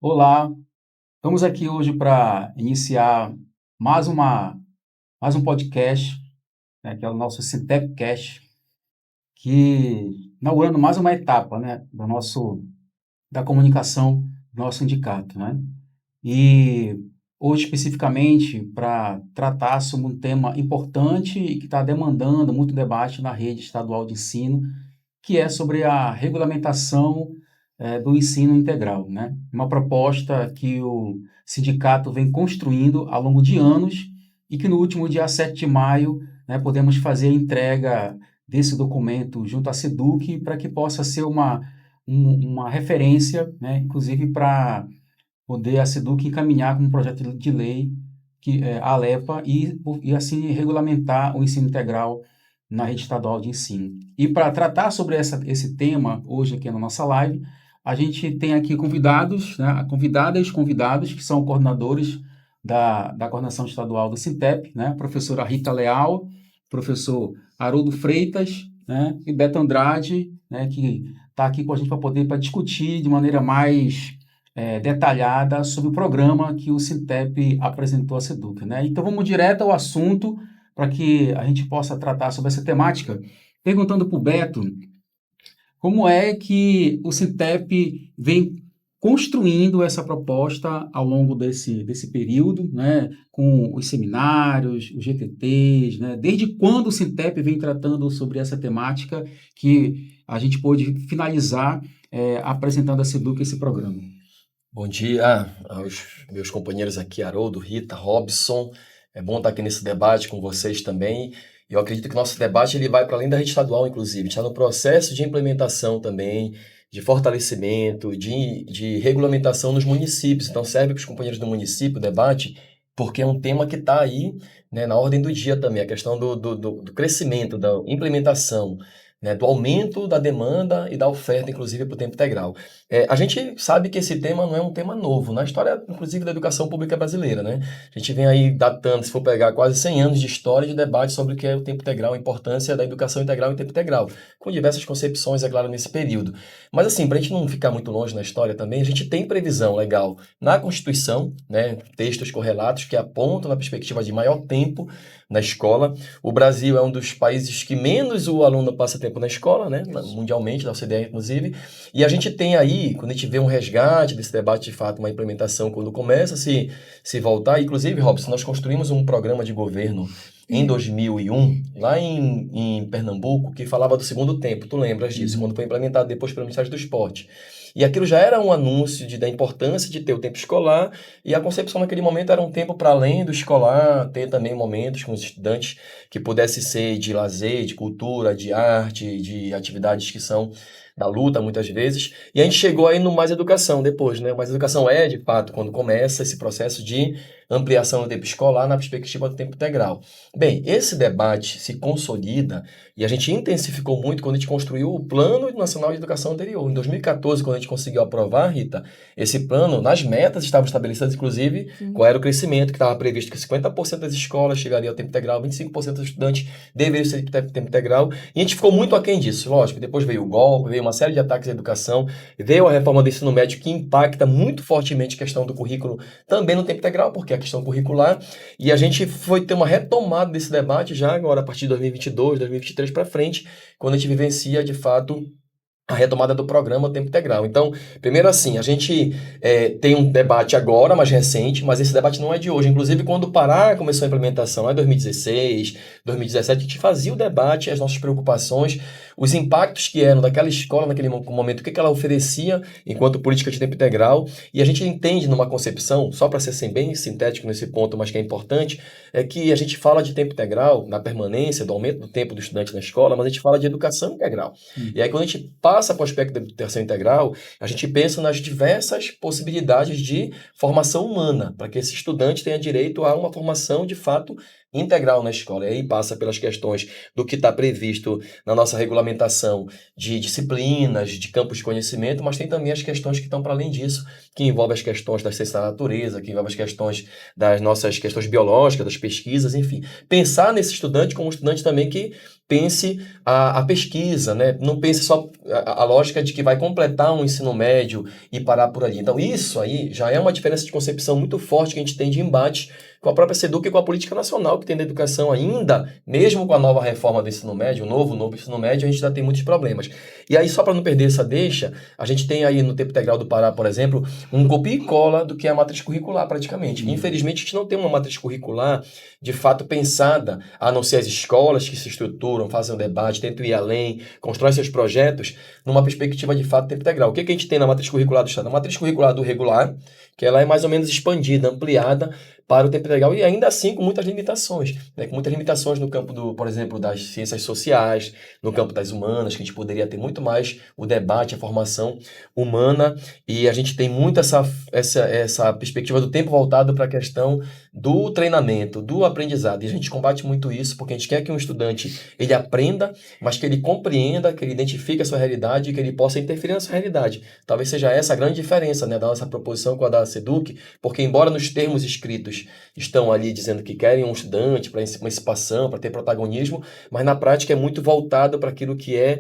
Olá, estamos aqui hoje para iniciar mais uma mais um podcast, né, que é o nosso Sintepcast, que inaugurando mais uma etapa, né, da comunicação do nosso sindicato, né? E hoje especificamente para tratar sobre um tema importante e que está demandando muito debate na rede estadual de ensino, que é sobre a regulamentação do ensino integral, né? Uma proposta que o sindicato vem construindo ao longo de anos e que no último dia 7 de maio, né, podemos fazer a entrega desse documento junto à SEDUC para que possa ser uma referência, né, inclusive para poder a SEDUC encaminhar como projeto de lei a ALEPA e assim regulamentar o ensino integral na rede estadual de ensino. E para tratar sobre esse tema hoje aqui na nossa live, a gente tem aqui convidados, né, convidadas e convidados que são coordenadores da coordenação estadual do Sintep, né, a professora Rita Leal, professor Haroldo Freitas, né, e Beto Andrade, né, que está aqui com a gente para discutir de maneira mais detalhada sobre o programa que o Sintep apresentou à SEDUC, né? Então vamos direto ao assunto para que a gente possa tratar sobre essa temática, perguntando para o Beto como é que o Sintep vem construindo essa proposta ao longo desse período, né, com os seminários, os GTTs, né, desde quando o Sintep vem tratando sobre essa temática que a gente pôde finalizar apresentando à SEDUC esse programa. Bom dia aos meus companheiros aqui, Haroldo, Rita, Robson. É bom estar aqui nesse debate com vocês também. Eu acredito que o nosso debate ele vai para além da rede estadual, inclusive. Está no processo de implementação também, de fortalecimento, de regulamentação nos municípios. Então, serve para os companheiros do município o debate, porque é um tema que está aí, né, na ordem do dia também, a questão do crescimento, da implementação, né, do aumento da demanda e da oferta, inclusive, para o tempo integral. A gente sabe que esse tema não é um tema novo na história, inclusive, da educação pública brasileira, né? A gente vem aí datando, se for pegar, quase 100 anos de história de debate sobre o que é o tempo integral, a importância da educação integral em tempo integral, com diversas concepções, é claro, nesse período. Mas, assim, para a gente não ficar muito longe na história também, a gente tem previsão legal na Constituição, né? Textos correlatos que apontam na perspectiva de maior tempo na escola. O Brasil é um dos países que menos o aluno passa tempo na escola, né? Mundialmente, da OCDE, inclusive. E a gente tem aí, quando a gente vê um resgate desse debate, de fato, uma implementação, quando começa a se voltar, inclusive, Robson, nós construímos um programa de governo em 2001, lá em Pernambuco, que falava do segundo tempo, tu lembras disso, quando foi implementado depois pelo Ministério do Esporte. E aquilo já era um anúncio da importância de ter o tempo escolar, e a concepção naquele momento era um tempo para além do escolar, ter também momentos com os estudantes que pudesse ser de lazer, de cultura, de arte, de atividades que são da luta, muitas vezes, e a gente chegou aí no Mais Educação depois, né? Mais Educação é, de fato, quando começa esse processo de ampliação do tempo escolar na perspectiva do tempo integral. Bem, esse debate se consolida e a gente intensificou muito quando a gente construiu o Plano Nacional de Educação anterior. Em 2014, quando a gente conseguiu aprovar, Rita, esse plano, nas metas estavam estabelecidas, inclusive, qual era o crescimento, que estava previsto que 50% das escolas chegariam ao tempo integral, 25% dos estudantes deveriam ser de tempo integral, e a gente ficou muito aquém disso, lógico. Depois veio o golpe, veio uma série de ataques à educação, veio a reforma do ensino médio que impacta muito fortemente a questão do currículo também no tempo integral, porque é a questão curricular, e a gente foi ter uma retomada desse debate já agora a partir de 2022, 2023 para frente, quando a gente vivencia de fato a retomada do programa Tempo Integral. Então, primeiro assim, a gente tem um debate agora, mais recente, mas esse debate não é de hoje. Inclusive, quando o Pará começou a implementação, lá em 2016, 2017, a gente fazia o debate, as nossas preocupações, os impactos que eram daquela escola naquele momento, o que ela oferecia enquanto política de tempo integral, e a gente entende numa concepção, só para ser bem sintético nesse ponto, mas que é importante, é que a gente fala de tempo integral, na permanência, do aumento do tempo do estudante na escola, mas a gente fala de educação integral. E aí, quando a gente passa para o aspecto da educação integral, a gente pensa nas diversas possibilidades de formação humana, para que esse estudante tenha direito a uma formação, de fato, integral na escola. E aí passa pelas questões do que está previsto na nossa regulamentação de disciplinas, de campos de conhecimento, mas tem também as questões que estão para além disso, que envolvem as questões da ciência da natureza, que envolvem as questões das nossas questões biológicas, das pesquisas, enfim. Pensar nesse estudante como um estudante também que pense a pesquisa, né? Não pense só a lógica de que vai completar um ensino médio e parar por ali. Então, isso aí já é uma diferença de concepção muito forte que a gente tem de embate com a própria SEDUC e com a política nacional que tem da educação ainda, mesmo com a nova reforma do ensino médio, o novo ensino médio, a gente ainda tem muitos problemas. E aí, só para não perder essa deixa, a gente tem aí no Tempo Integral do Pará, por exemplo, um copia e cola do que é a matriz curricular, praticamente. Infelizmente, a gente não tem uma matriz curricular de fato pensada, a não ser as escolas que se estruturam, fazem um debate, tentam ir além, constroem seus projetos, numa perspectiva de fato tempo integral. O que a gente tem na matriz curricular do Estado? A matriz curricular do regular, que ela é mais ou menos expandida, ampliada para o tempo integral e ainda assim com muitas limitações, né? Com muitas limitações no campo por exemplo, das ciências sociais, no campo das humanas, que a gente poderia ter muito mais o debate, a formação humana, e a gente tem muito essa perspectiva do tempo voltado para a questão do treinamento, do aprendizado, e a gente combate muito isso porque a gente quer que um estudante ele aprenda, mas que ele compreenda, que ele identifique a sua realidade e que ele possa interferir na sua realidade. Talvez seja essa a grande diferença, né, da nossa proposição com a da SEDUC, porque embora nos termos escritos estão ali dizendo que querem um estudante para emancipação, para ter protagonismo, mas na prática é muito voltado para aquilo que é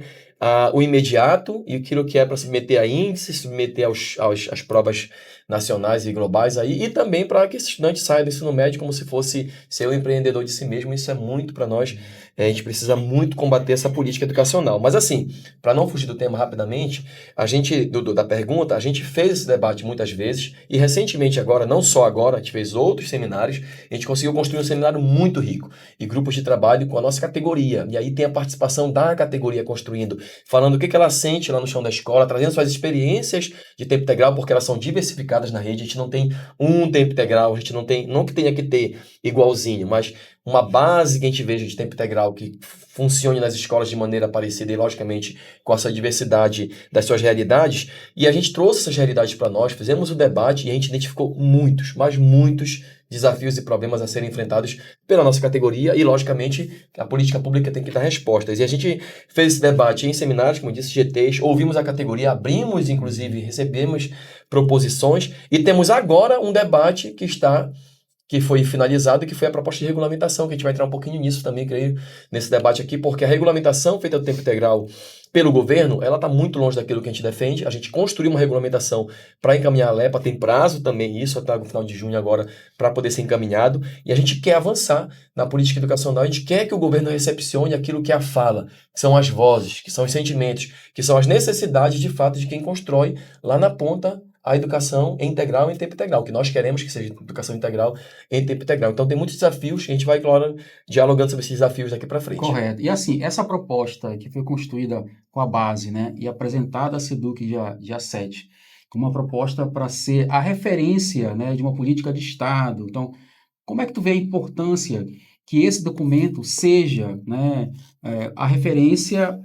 o imediato e aquilo que é para submeter a índices, submeter às provas nacionais e globais aí, e também para que esse estudante saia do ensino médio como se fosse ser um empreendedor de si mesmo. Isso é muito para nós, a gente precisa muito combater essa política educacional. Mas assim, para não fugir do tema rapidamente, a gente, da pergunta, a gente fez esse debate muitas vezes, e recentemente agora, não só agora, a gente fez outros seminários, a gente conseguiu construir um seminário muito rico, e grupos de trabalho com a nossa categoria, e aí tem a participação da categoria construindo, falando o que ela sente lá no chão da escola, trazendo suas experiências de tempo integral, porque elas são diversificadas na rede, a gente não tem um tempo integral, a gente não tem, não que tenha que ter igualzinho, mas uma base que a gente veja de tempo integral que funcione nas escolas de maneira parecida e, logicamente, com essa diversidade das suas realidades. E a gente trouxe essas realidades para nós, fizemos o debate e a gente identificou muitos, mas muitos desafios e problemas a serem enfrentados pela nossa categoria e, logicamente, a política pública tem que dar respostas. E a gente fez esse debate em seminários, como eu disse, GTs, ouvimos a categoria, abrimos, inclusive, recebemos proposições e temos agora um debate que foi finalizado e que foi a proposta de regulamentação, que a gente vai entrar um pouquinho nisso também, creio, nesse debate aqui, porque a regulamentação feita do tempo integral pelo governo, ela está muito longe daquilo que a gente defende. A gente construiu uma regulamentação para encaminhar a LEPA, tem prazo também isso, até o final de junho agora, para poder ser encaminhado, e a gente quer avançar na política educacional, a gente quer que o governo recepcione aquilo que é a fala, que são as vozes, que são os sentimentos, que são as necessidades de fato de quem constrói lá na ponta a educação integral em tempo integral, que nós queremos que seja educação integral em tempo integral. Então tem muitos desafios que a gente vai, claro, dialogando sobre esses desafios daqui para frente. Correto. E assim, essa proposta que foi construída com a base, né, e apresentada à SEDUC dia 7, como uma proposta para ser a referência, né, de uma política de Estado. Então, como é que tu vê a importância que esse documento seja, né, a referência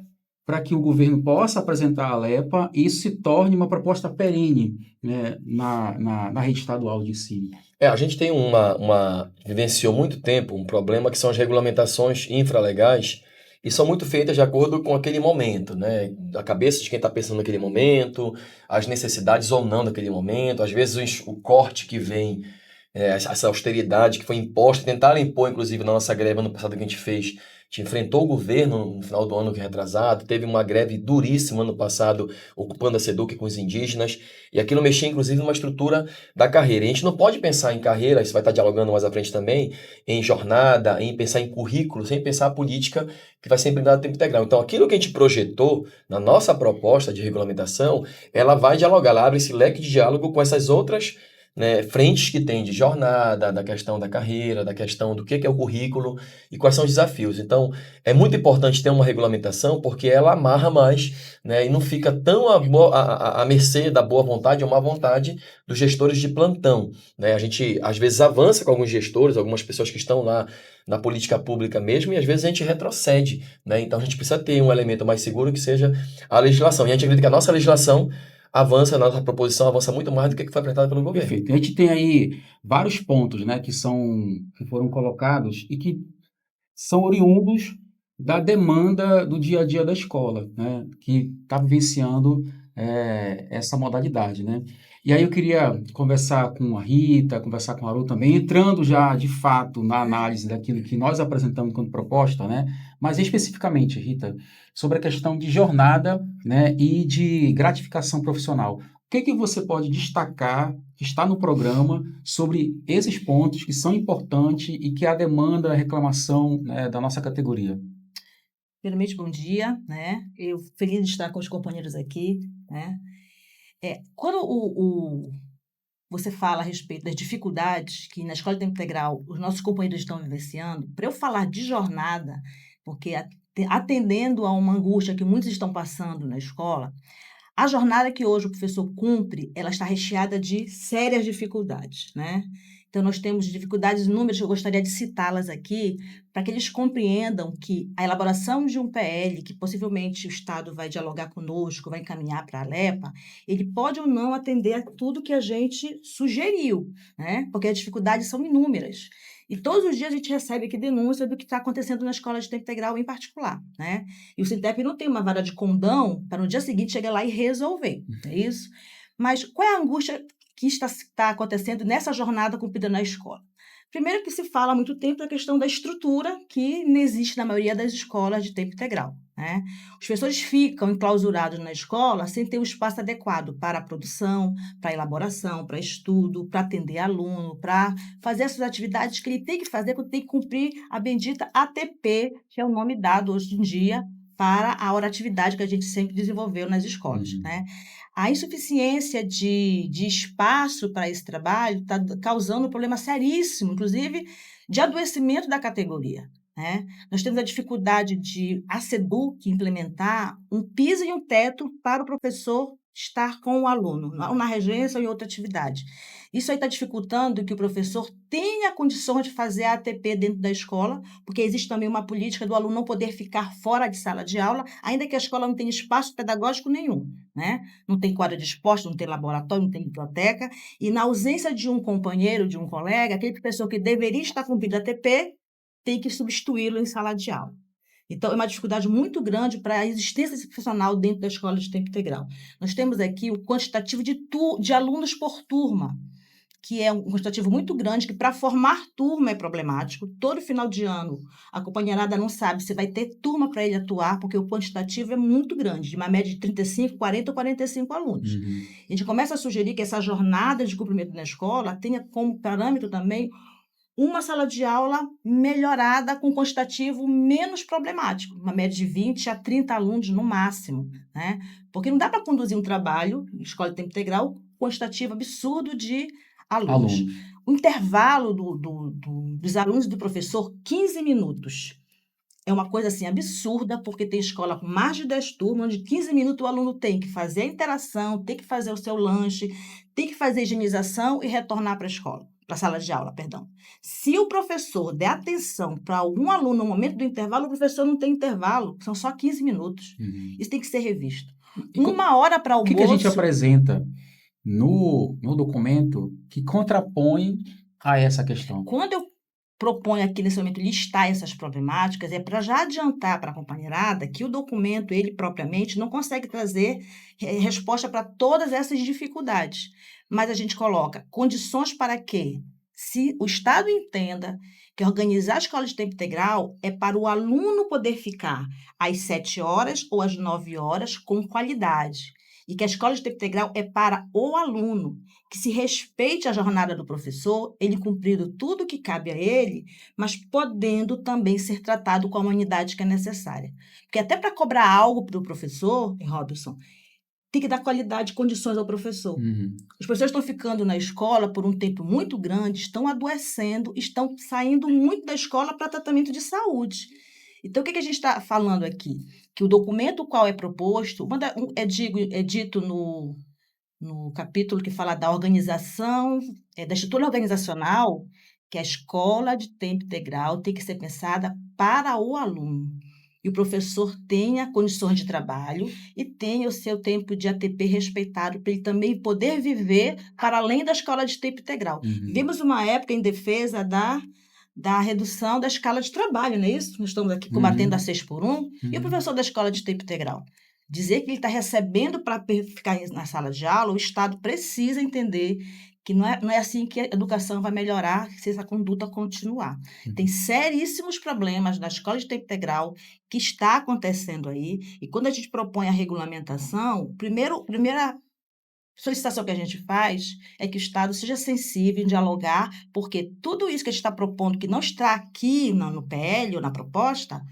para que o governo possa apresentar a LEPA e isso se torne uma proposta perene, né, na rede estadual de ensino? A gente tem vivenciou muito tempo um problema que são as regulamentações infralegais e são muito feitas de acordo com aquele momento, né? A cabeça de quem está pensando naquele momento, as necessidades ou não daquele momento, às vezes o corte que vem, essa austeridade que foi imposta, tentaram impor, inclusive, na nossa greve ano passado que a gente fez. A gente enfrentou o governo no final do ano que é retrasado, teve uma greve duríssima ano passado, ocupando a SEDUC com os indígenas, e aquilo mexia, inclusive, numa estrutura da carreira. E a gente não pode pensar em carreira, isso vai estar dialogando mais à frente também, em jornada, em pensar em currículo, sem pensar a política que vai ser implementada a tempo integral. Então, aquilo que a gente projetou na nossa proposta de regulamentação, ela vai dialogar, ela abre esse leque de diálogo com essas outras, né, frentes que tem de jornada, da questão da carreira, da questão do que é o currículo e quais são os desafios. Então, é muito importante ter uma regulamentação porque ela amarra mais, né, e não fica tão à mercê da boa vontade ou má vontade dos gestores de plantão, né? A gente, às vezes, avança com alguns gestores, algumas pessoas que estão lá na política pública mesmo, e às vezes a gente retrocede, né? Então, a gente precisa ter um elemento mais seguro que seja a legislação. E a gente acredita que a nossa legislação avança, a nossa proposição avança muito mais do que foi apresentado pelo governo. Perfeito. A gente tem aí vários pontos, né, que foram colocados e que são oriundos da demanda do dia a dia da escola, né, que está vivenciando essa modalidade, né? E aí eu queria conversar com a Rita, conversar com a Aru também, entrando já de fato na análise daquilo que nós apresentamos como proposta, né, Mas especificamente, Rita, sobre a questão de jornada, né, e de gratificação profissional. O que você pode destacar que está no programa sobre esses pontos que são importantes e que a demanda, a reclamação, né, da nossa categoria? Primeiramente, bom dia, né? Eu feliz de estar com os companheiros aqui, né? Quando você fala a respeito das dificuldades que na escola de tempo integral os nossos companheiros estão vivenciando, para eu falar de jornada, porque atendendo a uma angústia que muitos estão passando na escola, a jornada que hoje o professor cumpre, ela está recheada de sérias dificuldades, né? Então, nós temos dificuldades inúmeras que eu gostaria de citá-las aqui, para que eles compreendam que a elaboração de um PL, que possivelmente o Estado vai dialogar conosco, vai encaminhar para a Alepa, ele pode ou não atender a tudo que a gente sugeriu, né? Porque as dificuldades são inúmeras. E todos os dias a gente recebe aqui denúncia do que está acontecendo na escola de tempo integral em particular, né? E o Sintep não tem uma vara de condão para no dia seguinte chegar lá e resolver, é isso? Mas qual é a angústia que está acontecendo nessa jornada cumprida na escola? Primeiro que se fala há muito tempo da questão da estrutura que não existe na maioria das escolas de tempo integral, né? Os professores ficam enclausurados na escola sem ter o espaço adequado para a produção, para a elaboração, para estudo, para atender aluno, para fazer essas atividades que ele tem que fazer, que tem que cumprir a bendita ATP, que é o nome dado hoje em dia para a atividade que a gente sempre desenvolveu nas escolas, né? A insuficiência de espaço para esse trabalho está causando um problema seríssimo, inclusive de adoecimento da categoria, né? Nós temos a dificuldade de a SEDUC implementar um piso e um teto para o professor estar com o aluno, ou na regência ou em outra atividade. Isso aí está dificultando que o professor tenha condições de fazer a ATP dentro da escola, porque existe também uma política do aluno não poder ficar fora de sala de aula, ainda que a escola não tenha espaço pedagógico nenhum, né? Não tem quadra de esporte, não tem laboratório, não tem biblioteca, e na ausência de um companheiro, de um colega, aquele professor que deveria estar cumprindo a ATP tem que substituí-lo em sala de aula. Então, é uma dificuldade muito grande para a existência desse profissional dentro da escola de tempo integral. Nós temos aqui o quantitativo de alunos por turma, que é um quantitativo muito grande, que para formar turma é problemático. Todo final de ano, a companheirada não sabe se vai ter turma para ele atuar, porque o quantitativo é muito grande, de uma média de 35, 40 ou 45 alunos. A gente começa a sugerir que essa jornada de cumprimento na escola tenha como parâmetro também uma sala de aula melhorada com quantitativo menos problemático, uma média de 20 a 30 alunos no máximo, né? Porque não dá para conduzir um trabalho, escola de tempo integral, quantitativo absurdo de alunos. O intervalo dos alunos e do professor, 15 minutos. É uma coisa assim absurda, porque tem escola com mais de 10 turmas, onde 15 minutos o aluno tem que fazer a interação, tem que fazer o seu lanche, tem que fazer a higienização e retornar para a escola, para a sala de aula, perdão. Se o professor der atenção para algum aluno no momento do intervalo, o professor não tem intervalo, são só 15 minutos. Isso tem que ser revisto. Uma hora para almoço... O que a gente apresenta no documento que contrapõe a essa questão? Quando eu proponho aqui nesse momento listar essas problemáticas, é para já adiantar para a companheirada que o documento, ele propriamente, não consegue trazer resposta para todas essas dificuldades. Mas a gente coloca condições para que, se o Estado entenda que organizar a escola de tempo integral é para o aluno poder ficar às 7 horas ou às 9 horas com qualidade, e que a escola de tempo integral é para o aluno, que se respeite a jornada do professor, ele cumprindo tudo o que cabe a ele, mas podendo também ser tratado com a humanidade que é necessária. Porque até para cobrar algo para o professor, Robson, tem que dar qualidade e condições ao professor. Os professores estão ficando na escola por um tempo muito grande, estão adoecendo, estão saindo muito da escola para tratamento de saúde. Então, o que a gente está falando aqui? Que o documento qual é proposto, é dito no capítulo que fala da organização, da estrutura organizacional, que a escola de tempo integral tem que ser pensada para o aluno. E o professor tenha condições de trabalho e tenha o seu tempo de ATP respeitado, para ele também poder viver para além da escola de tempo integral. Vivemos uma época em defesa da redução da escala de trabalho, não é isso? Nós estamos aqui combatendo a 6x1. E o professor da escola de tempo integral? Dizer que ele está recebendo para ficar na sala de aula, o Estado precisa entender que não é assim que a educação vai melhorar se essa conduta continuar. Tem seríssimos problemas na escola de tempo integral que está acontecendo aí, e quando a gente propõe a regulamentação, primeira solicitação que a gente faz é que o Estado seja sensível em dialogar, porque tudo isso que a gente está propondo, que não está aqui no PL ou na proposta,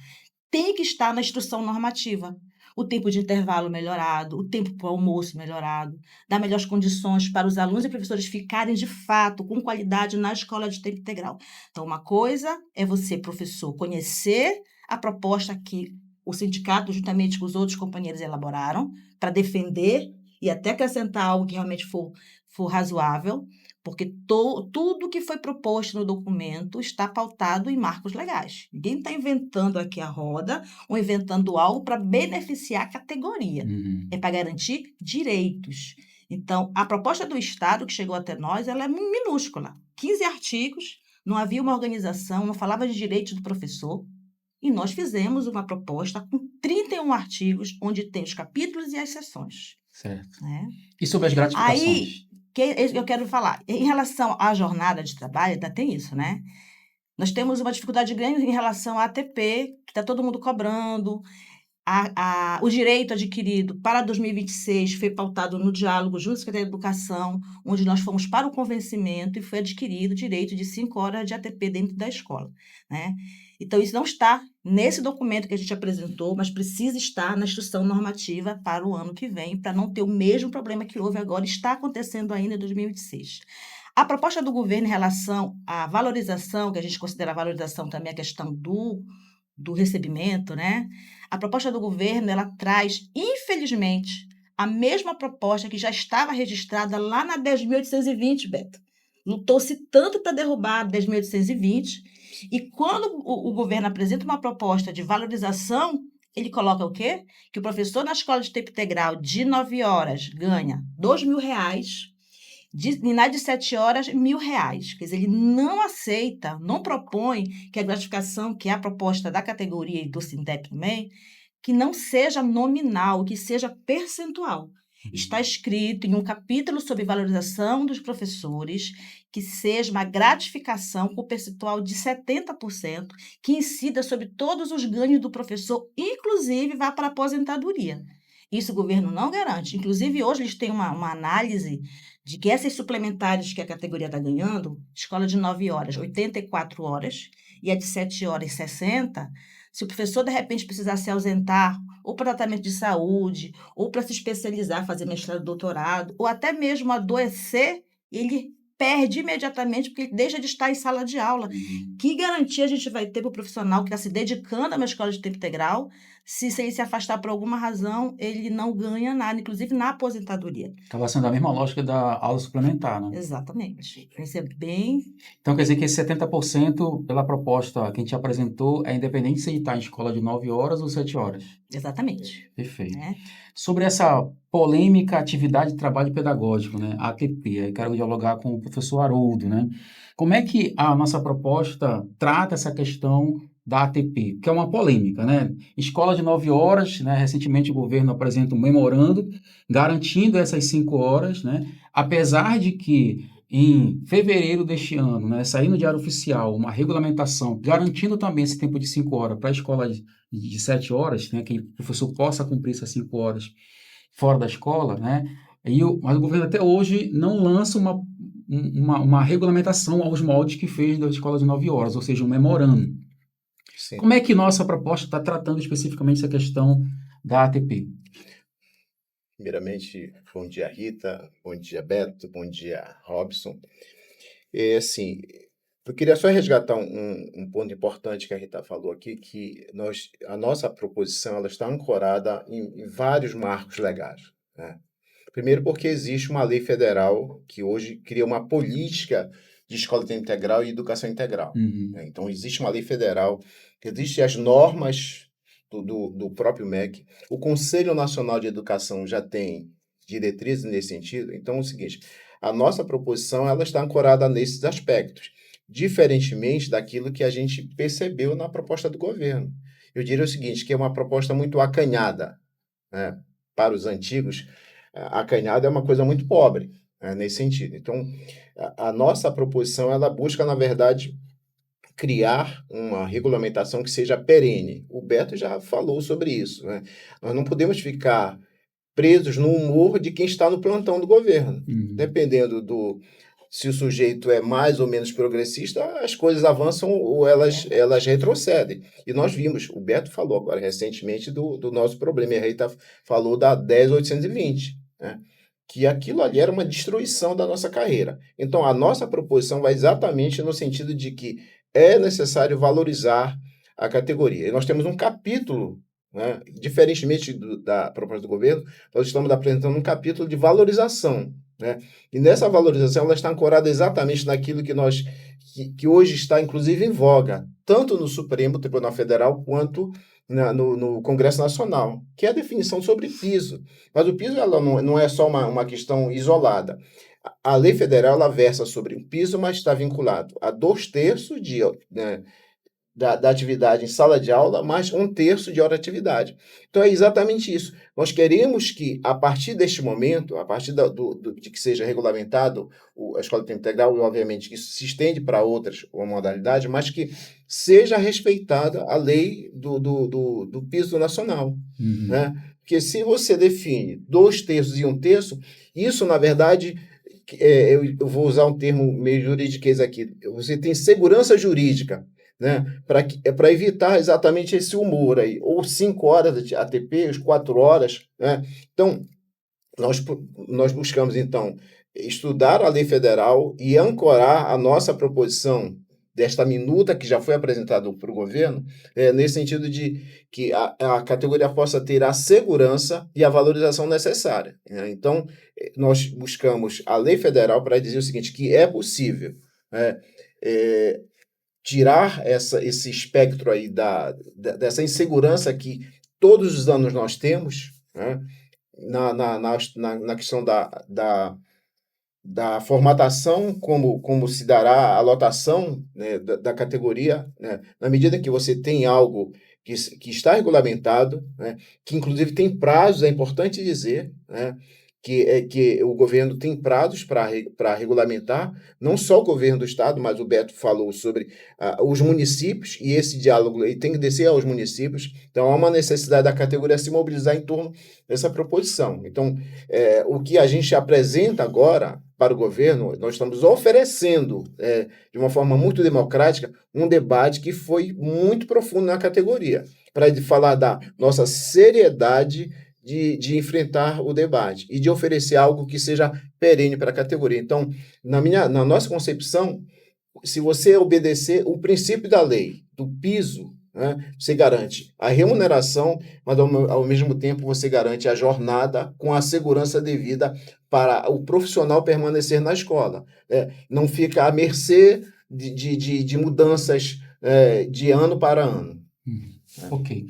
tem que estar na instrução normativa. O tempo de intervalo melhorado, o tempo para o almoço melhorado, dar melhores condições para os alunos e professores ficarem, de fato, com qualidade na escola de tempo integral. Então, uma coisa é você, professor, conhecer a proposta que o sindicato, juntamente com os outros companheiros, elaboraram para defender e até acrescentar algo que realmente for razoável, porque tudo que foi proposto no documento está pautado em marcos legais. Ninguém está inventando aqui a roda ou inventando algo para beneficiar a categoria. É para garantir direitos. Então, a proposta do Estado que chegou até nós, ela é minúscula. 15 artigos, não havia uma organização, não falava de direitos do professor. E nós fizemos uma proposta com 31 artigos, onde tem os capítulos e as seções. Certo. Né? E sobre as gratificações? Aí, eu quero falar, em relação à jornada de trabalho, ainda tem isso, né? Nós temos uma dificuldade grande em relação à ATP, que está todo mundo cobrando. O direito adquirido para 2026 foi pautado no diálogo junto à Secretaria de Educação, onde nós fomos para o convencimento e foi adquirido o direito de 5 horas de ATP dentro da escola. Né? Então, isso não está nesse documento que a gente apresentou, mas precisa estar na instrução normativa para o ano que vem, para não ter o mesmo problema que houve agora, está acontecendo ainda em 2026. A proposta do governo em relação à valorização, que a gente considera a valorização também a questão do recebimento, né? A proposta do governo, ela traz, infelizmente, a mesma proposta que já estava registrada lá na 10.820, Beto. Lutou-se tanto para derrubar a 10.820, e quando o governo apresenta uma proposta de valorização, ele coloca o quê? Que o professor na escola de tempo integral de 9 horas ganha R$ 2.000, na de 7 horas, R$ 1.000. Quer dizer, ele não aceita, não propõe que a gratificação, que é a proposta da categoria e do Sindep também, que não seja nominal, que seja percentual. Está escrito em um capítulo sobre valorização dos professores que seja uma gratificação com percentual de 70%, que incida sobre todos os ganhos do professor, inclusive vá para a aposentadoria. Isso o governo não garante. Inclusive, hoje eles têm uma análise de que essas suplementares que a categoria está ganhando, escola de 9 horas, 84 horas, e a de 7 horas, 60, se o professor, de repente, precisar se ausentar ou para tratamento de saúde, ou para se especializar, fazer mestrado, doutorado, ou até mesmo adoecer, ele perde imediatamente, porque ele deixa de estar em sala de aula. Que garantia a gente vai ter para o profissional que está se dedicando a uma escola de tempo integral, se ele se afastar por alguma razão, ele não ganha nada, inclusive na aposentadoria. Acaba sendo a mesma lógica da aula suplementar, né? Exatamente. Isso é bem... Então, quer dizer que esse 70% pela proposta que a gente apresentou é independente se ele está em escola de 9 horas ou 7 horas. Exatamente. Perfeito. Né? Sobre essa polêmica atividade de trabalho pedagógico, né? ATP, aí quero dialogar com o professor Haroldo, né? Como é que a nossa proposta trata essa questão da ATP? Que é uma polêmica, né? Escola de 9 horas, né? Recentemente o governo apresenta um memorando garantindo essas 5 horas, né? Apesar de que em fevereiro deste ano, né, saiu no Diário Oficial uma regulamentação garantindo também esse tempo de 5 horas para a escola de 7 horas, né, que o professor possa cumprir essas 5 horas fora da escola, né? Mas o governo até hoje não lança uma regulamentação aos moldes que fez das escolas de 9 horas, ou seja, um memorando. Sim. Como é que nossa proposta está tratando especificamente essa questão da ATP? Primeiramente, bom dia, Rita, bom dia, Beto, bom dia, Robson. Assim, eu queria só resgatar um ponto importante que a Rita falou aqui, que a nossa proposição ela está ancorada em vários marcos legais, né? Primeiro porque existe uma lei federal que hoje cria uma política de escola de tempo integral e educação integral. Né? Então, existe uma lei federal, existem as normas do próprio MEC. O Conselho Nacional de Educação já tem diretrizes nesse sentido. Então, é o seguinte, a nossa proposição ela está ancorada nesses aspectos, diferentemente daquilo que a gente percebeu na proposta do governo. Eu diria o seguinte, que é uma proposta muito acanhada, né? Para os antigos, acanhada é uma coisa muito pobre, nesse sentido. Então, a nossa proposição, ela busca, na verdade, criar uma regulamentação que seja perene. O Beto já falou sobre isso, né? Nós não podemos ficar presos no humor de quem está no plantão do governo. Dependendo se o sujeito é mais ou menos progressista, as coisas avançam ou elas retrocedem. E nós vimos, o Beto falou agora recentemente do nosso problema, e a Rita falou da 10.820, né? Que aquilo ali era uma destruição da nossa carreira. Então, a nossa proposição vai exatamente no sentido de que é necessário valorizar a categoria. E nós temos um capítulo, né, diferentemente da proposta do governo, nós estamos apresentando um capítulo de valorização, né? E nessa valorização ela está ancorada exatamente naquilo que hoje está, inclusive, em voga, tanto no Supremo Tribunal Federal quanto no Congresso Nacional, que é a definição sobre piso. Mas o piso ela não é só uma questão isolada. A lei federal ela versa sobre o piso, mas está vinculado a 2/3 da atividade em sala de aula, mais 1/3 de hora de atividade. Então, é exatamente isso. Nós queremos que, a partir deste momento, a partir de que seja regulamentado a escola de tempo integral, e, obviamente, que isso se estende para outras modalidades, mas que seja respeitada a lei do piso nacional. Né? Porque se você define 2/3 e 1/3, isso, na verdade, eu vou usar um termo meio juridiquês aqui, você tem segurança jurídica, né, para evitar exatamente esse humor aí, ou 5 horas de ATP, ou 4 horas, né? Então, nós buscamos, então, estudar a lei federal e ancorar a nossa proposição desta minuta que já foi apresentada para o governo, nesse sentido de que a categoria possa ter a segurança e a valorização necessária, né? Então, nós buscamos a lei federal para dizer o seguinte, que é possível, né, tirar esse espectro aí dessa insegurança que todos os anos nós temos, né, na questão da formatação, como se dará a lotação, né, da categoria, né, na medida que você tem algo que está regulamentado, né, que inclusive tem prazos, é importante dizer, né, que o governo tem prazos para regulamentar, não só o governo do estado, mas o Beto falou sobre os municípios, e esse diálogo ele tem que descer aos municípios, então há uma necessidade da categoria se mobilizar em torno dessa proposição. Então, o que a gente apresenta agora para o governo, nós estamos oferecendo, de uma forma muito democrática, um debate que foi muito profundo na categoria, para falar da nossa seriedade de enfrentar o debate e de oferecer algo que seja perene para a categoria. Então, na nossa concepção, se você obedecer o princípio da lei, do piso, né, você garante a remuneração, mas ao mesmo tempo você garante a jornada com a segurança devida para o profissional permanecer na escola. Não fica à mercê de mudanças de ano para ano. Ok.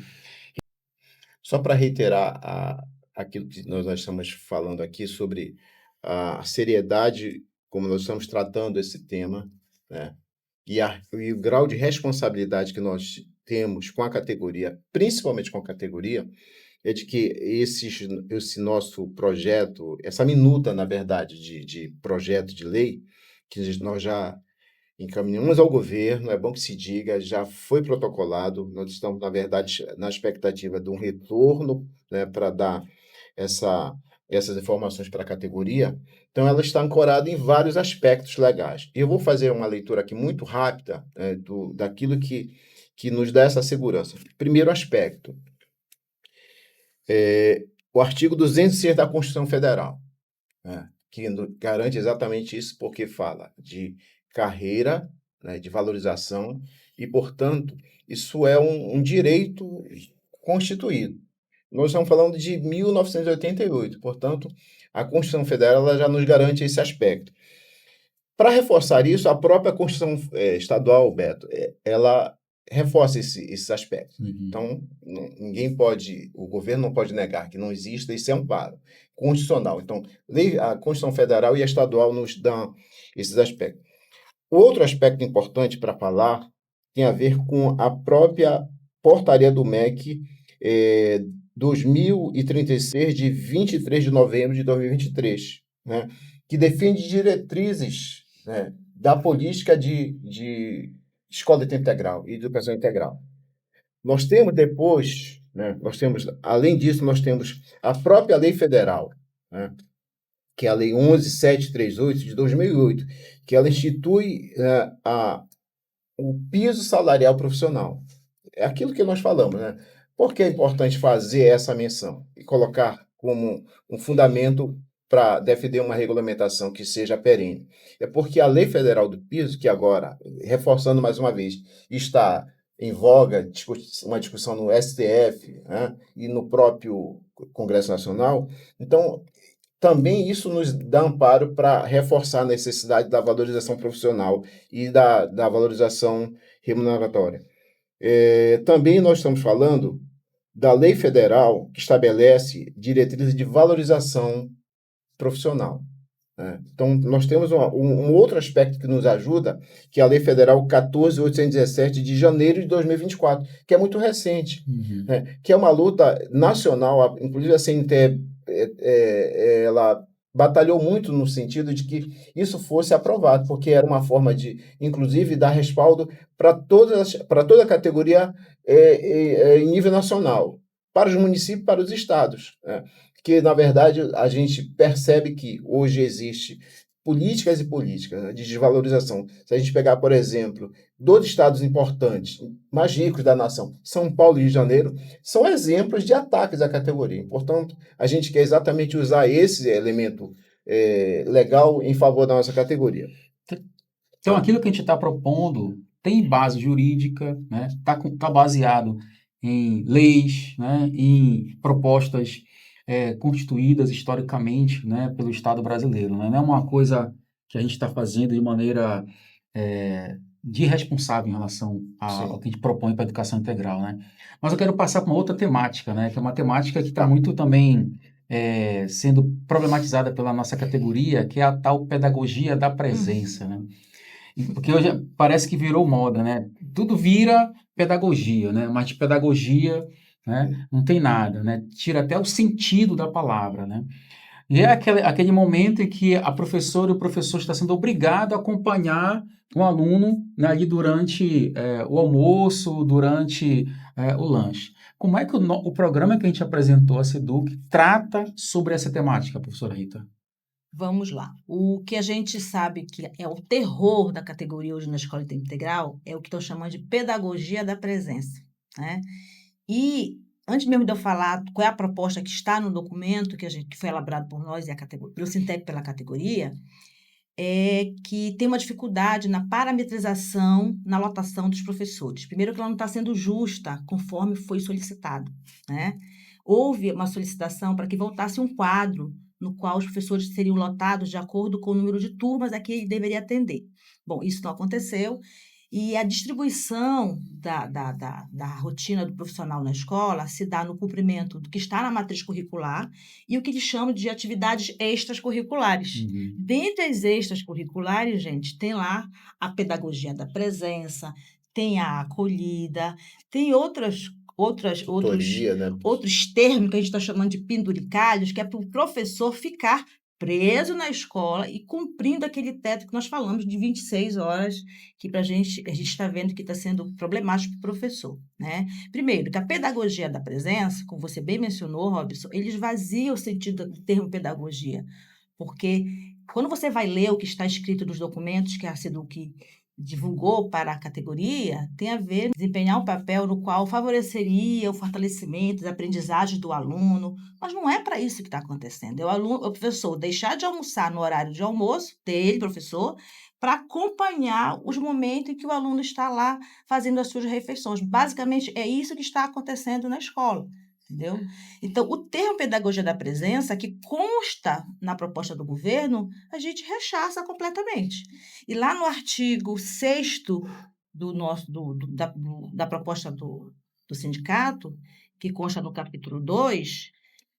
Só para reiterar aquilo que nós estamos falando aqui sobre a seriedade, como nós estamos tratando esse tema, né, e o grau de responsabilidade que nós temos com a categoria, principalmente com a categoria, é de que esse nosso projeto, essa minuta, na verdade, de projeto de lei, que nós já encaminhamos ao governo, é bom que se diga, já foi protocolado, nós estamos, na verdade, na expectativa de um retorno, né, para dar essas informações para a categoria. Então, ela está ancorada em vários aspectos legais. Eu vou fazer uma leitura aqui muito rápida, daquilo que nos dá essa segurança. Primeiro aspecto, o artigo 206 da Constituição Federal, né, que garante exatamente isso, porque fala de carreira, né, de valorização, e, portanto, isso é um direito constituído. Nós estamos falando de 1988, portanto, a Constituição Federal ela já nos garante esse aspecto. Para reforçar isso, a própria Constituição estadual, Beto, ela reforça esses aspectos. Então, o governo não pode negar que não exista esse amparo constitucional. Então, a Constituição Federal e a estadual nos dão esses aspectos. Outro aspecto importante para falar tem a ver com a própria portaria do MEC 2036, de 23 de novembro de 2023, né, que define diretrizes, né, da política de escola de tempo integral e educação integral. Nós temos depois, né, além disso, nós temos a própria lei federal, né, que é a Lei 11.738 de 2008, que ela institui o piso salarial profissional. É aquilo que nós falamos, né? Por que é importante fazer essa menção e colocar como um fundamento para defender uma regulamentação que seja perene? É porque a Lei Federal do Piso, que agora, reforçando mais uma vez, está em voga, uma discussão no STF, né, e no próprio Congresso Nacional, então também isso nos dá amparo para reforçar a necessidade da valorização profissional e da valorização remuneratória. Também nós estamos falando da lei federal que estabelece diretrizes de valorização profissional, né? Então, nós temos um outro aspecto que nos ajuda, que é a Lei Federal 14.817 de janeiro de 2024, que é muito recente, né? Que é uma luta nacional, inclusive a CNTE, ela batalhou muito no sentido de que isso fosse aprovado, porque era uma forma de, inclusive, dar respaldo para toda a categoria em nível nacional, para os municípios e para os estados, né? Que, na verdade, a gente percebe que hoje existe políticas e políticas, né, de desvalorização. Se a gente pegar, por exemplo, dois estados importantes, mais ricos da nação, São Paulo e Rio de Janeiro, são exemplos de ataques à categoria. Portanto, a gente quer exatamente usar esse elemento legal em favor da nossa categoria. Então, aquilo que a gente está propondo tem base jurídica, né? Tá baseado em leis, né? Em propostas constituídas historicamente, né? Pelo Estado brasileiro, né? Não é uma coisa que a gente está fazendo de maneira irresponsável em relação ao que a gente propõe para a educação integral, né? Mas eu quero passar para uma outra temática, né? Que é uma temática que está muito também sendo problematizada pela nossa categoria, que é a tal pedagogia da presença, né? Porque hoje parece que virou moda, né? Tudo vira pedagogia, né? Mas de pedagogia, né, não tem nada, né? Tira até o sentido da palavra, né? E é aquele momento em que a professora e o professor está sendo obrigado a acompanhar o aluno, né, ali durante o almoço, durante o lanche. Como é que o programa que a gente apresentou, a SEDUC, trata sobre essa temática, professora Rita? Vamos lá. O que a gente sabe que é o terror da categoria hoje na escola de tempo integral é o que estão chamando de pedagogia da presença, né? E antes mesmo de eu falar qual é a proposta que está no documento que foi elaborado por nós e a categoria, pelo Sintec pela categoria, é que tem uma dificuldade na parametrização, na lotação dos professores. Primeiro que ela não está sendo justa conforme foi solicitado, né? Houve uma solicitação para que voltasse um quadro no qual os professores seriam lotados de acordo com o número de turmas a que ele deveria atender. Bom, isso não aconteceu, e a distribuição da rotina do profissional na escola se dá no cumprimento do que está na matriz curricular e o que eles chamam de atividades extracurriculares. Dentre as extracurriculares, gente, tem lá a pedagogia da presença, tem a acolhida, tem outros Tutoria, né? termos que a gente está chamando de penduricalhos, que é para o professor ficar preso na escola e cumprindo aquele teto que nós falamos de 26 horas, que a gente está vendo que está sendo problemático para o professor, né? Primeiro, que a pedagogia da presença, como você bem mencionou, Robson, ele esvazia o sentido do termo pedagogia, porque quando você vai ler o que está escrito nos documentos que a SEDUC divulgou para a categoria, tem a ver com desempenhar um papel no qual favoreceria o fortalecimento das aprendizagens do aluno, mas não é para isso que está acontecendo. É o professor deixar de almoçar no horário de almoço dele, professor, para acompanhar os momentos em que o aluno está lá fazendo as suas refeições. Basicamente, é isso que está acontecendo na escola. Entendeu? Então, o termo pedagogia da presença, que consta na proposta do governo, a gente rechaça completamente. E lá no artigo 6º da proposta do sindicato, que consta no capítulo 2,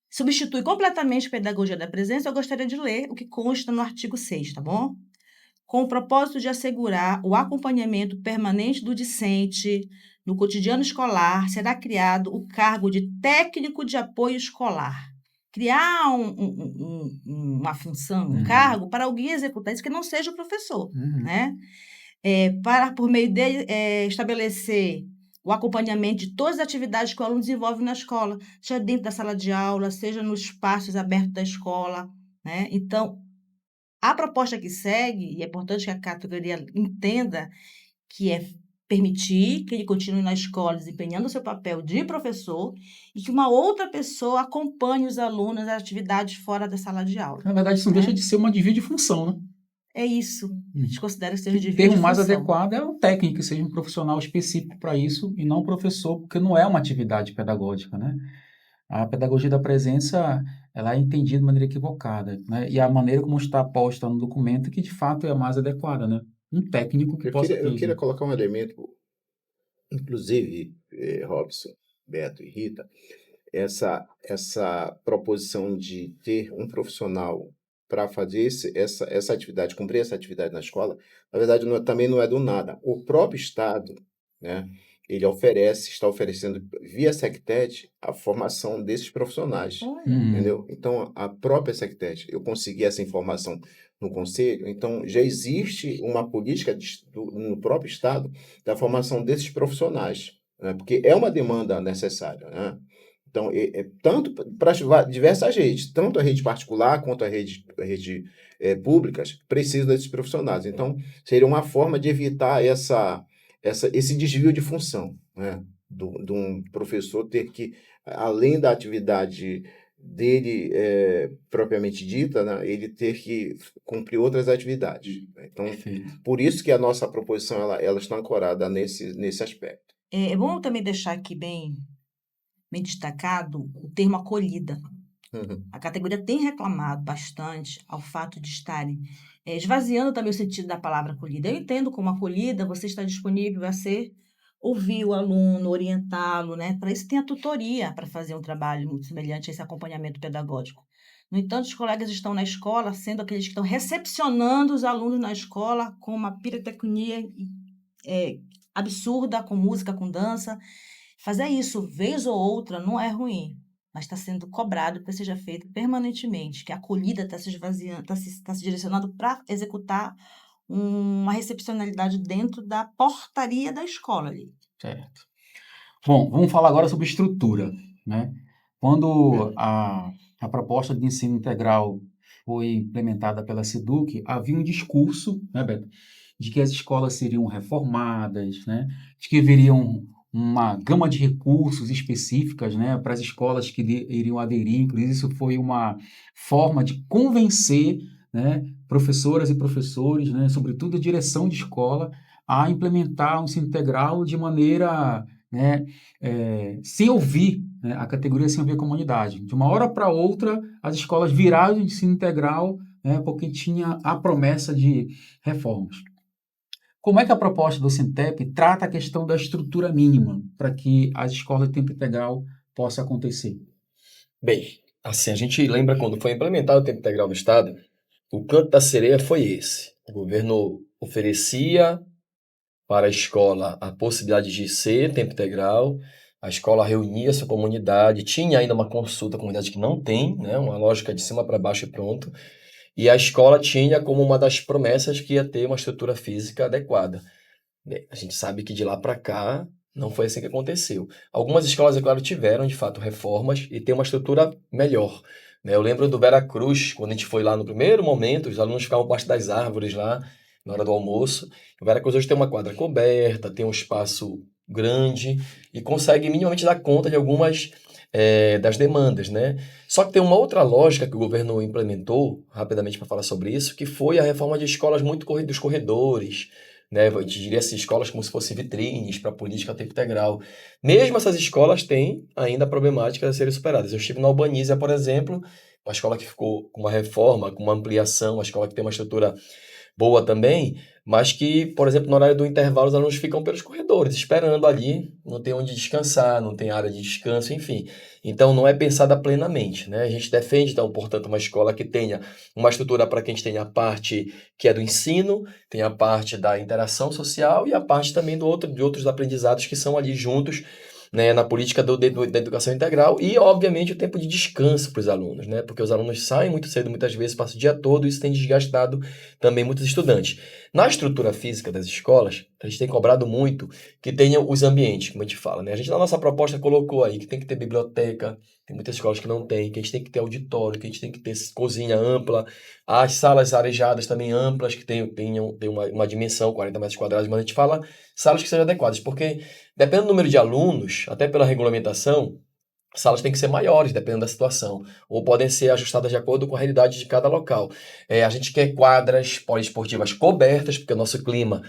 substitui completamente pedagogia da presença. Eu gostaria de ler o que consta no artigo 6, tá bom? Com o propósito de assegurar o acompanhamento permanente do discente no cotidiano escolar, será criado o cargo de técnico de apoio escolar, criar uma função, um cargo para alguém executar isso que não seja o professor, né? Para, por meio dele, estabelecer o acompanhamento de todas as atividades que o aluno desenvolve na escola, seja dentro da sala de aula, seja nos espaços abertos da escola, né? Então, a proposta que segue, e é importante que a categoria entenda, que é permitir que ele continue na escola desempenhando o seu papel de professor e que uma outra pessoa acompanhe os alunos nas atividades fora da sala de aula. Na verdade, isso não né? deixa de ser uma desvio de função, né? É isso. A gente considera que seja O desvio termo de mais função. adequado é o técnico, que seja um profissional específico para isso e não um professor, porque não é uma atividade pedagógica, né? A pedagogia da presença, ela é entendida de maneira equivocada, né? E a maneira como está posta no documento que de fato é a mais adequada, né? Um técnico que possa Eu queria ter. colocar um elemento, inclusive, Robson, Beto e Rita, essa proposição de ter um profissional para fazer essa atividade, cumprir essa atividade na escola, na verdade, também não é do nada. O próprio Estado, né, ele está oferecendo via SecTed a formação desses profissionais, entendeu? Então, a própria SecTed, eu consegui essa informação no Conselho, então já existe uma política no próprio Estado da formação desses profissionais, né, porque é uma demanda necessária, né? Então, tanto para diversas redes, tanto a rede particular quanto a rede públicas, precisam desses profissionais. Então, seria uma forma de evitar esse desvio de função, né? De um professor ter que, além da atividade dele propriamente dita, né, ele ter que cumprir outras atividades. Então, Perfeito. por isso que a nossa proposição ela está ancorada nesse aspecto. É bom também deixar aqui bem destacado o termo acolhida. A categoria tem reclamado bastante ao fato de estarem esvaziando também o sentido da palavra acolhida. Eu entendo como acolhida, você está disponível a ouvir o aluno, orientá-lo, né? Para isso tem a tutoria para fazer um trabalho muito semelhante a esse acompanhamento pedagógico. No entanto, os colegas estão na escola sendo aqueles que estão recepcionando os alunos na escola com uma pirotecnia absurda, com música, com dança. Fazer isso vez ou outra não é ruim, mas está sendo cobrado que seja feito permanentemente, que a acolhida está se esvaziando, está se direcionando para executar uma recepcionalidade dentro da portaria da escola ali. Certo. Bom, vamos falar agora sobre estrutura, né? Quando a proposta de ensino integral foi implementada pela SEDUC, havia um discurso, né, Beto, de que as escolas seriam reformadas, né, de que haveriam uma gama de recursos específicas, né, para as escolas que iriam aderir. Inclusive, isso foi uma forma de convencer, né, professoras e professores, né, sobretudo a direção de escola, a implementar um ensino integral de maneira, né, sem ouvir, né, a categoria, sem ouvir a comunidade. De uma hora para outra, as escolas viraram de ensino integral, né, porque tinha a promessa de reformas. Como é que a proposta do Sintep trata a questão da estrutura mínima para que as escolas de tempo integral possa acontecer? Bem, assim, a gente lembra quando foi implementado o tempo integral no Estado, o canto da sereia foi esse. O governo oferecia para a escola a possibilidade de ser tempo integral, a escola reunia sua comunidade, tinha ainda uma consulta, comunidade que não tem, né, uma lógica de cima para baixo e pronto, e a escola tinha como uma das promessas que ia ter uma estrutura física adequada. A gente sabe que de lá para cá não foi assim que aconteceu. Algumas escolas, é claro, tiveram de fato reformas e tem uma estrutura melhor, né? Eu lembro do Vera Cruz, quando a gente foi lá no primeiro momento, os alunos ficavam embaixo das árvores lá na hora do almoço. O Vera Cruz hoje tem uma quadra coberta, tem um espaço grande e consegue minimamente dar conta de algumas das demandas, né? Só que tem uma outra lógica que o governo implementou, rapidamente para falar sobre isso, que foi a reforma de escolas muito dos corredores, né? A gente diria assim, escolas como se fossem vitrines para a política a tempo integral. Mesmo essas escolas têm ainda problemáticas a serem superadas. Eu estive na Albanísia, por exemplo, uma escola que ficou com uma reforma, com uma ampliação, uma escola que tem uma estrutura boa também, mas que, por exemplo, no horário do intervalo, os alunos ficam pelos corredores, esperando ali, não tem onde descansar, não tem área de descanso, enfim. Então, não é pensada plenamente, né? A gente defende, então, portanto, uma escola que tenha uma estrutura para que a gente tenha a parte que é do ensino, tem a parte da interação social e a parte também de outros aprendizados que são ali juntos né, na política da educação integral e, obviamente, o tempo de descanso para os alunos, né, porque os alunos saem muito cedo, muitas vezes, passam o dia todo, e isso tem desgastado também muitos estudantes. Na estrutura física das escolas, a gente tem cobrado muito que tenha os ambientes, como a gente fala, né? A gente, na nossa proposta, colocou aí que tem que ter biblioteca, tem muitas escolas que não tem, que a gente tem que ter auditório, que a gente tem que ter cozinha ampla, as salas arejadas também amplas, que tenham uma dimensão, 40 metros quadrados, mas a gente fala salas que sejam adequadas, porque dependendo do número de alunos, até pela regulamentação, salas têm que ser maiores, dependendo da situação, ou podem ser ajustadas de acordo com a realidade de cada local. A gente quer quadras poliesportivas cobertas, porque o nosso clima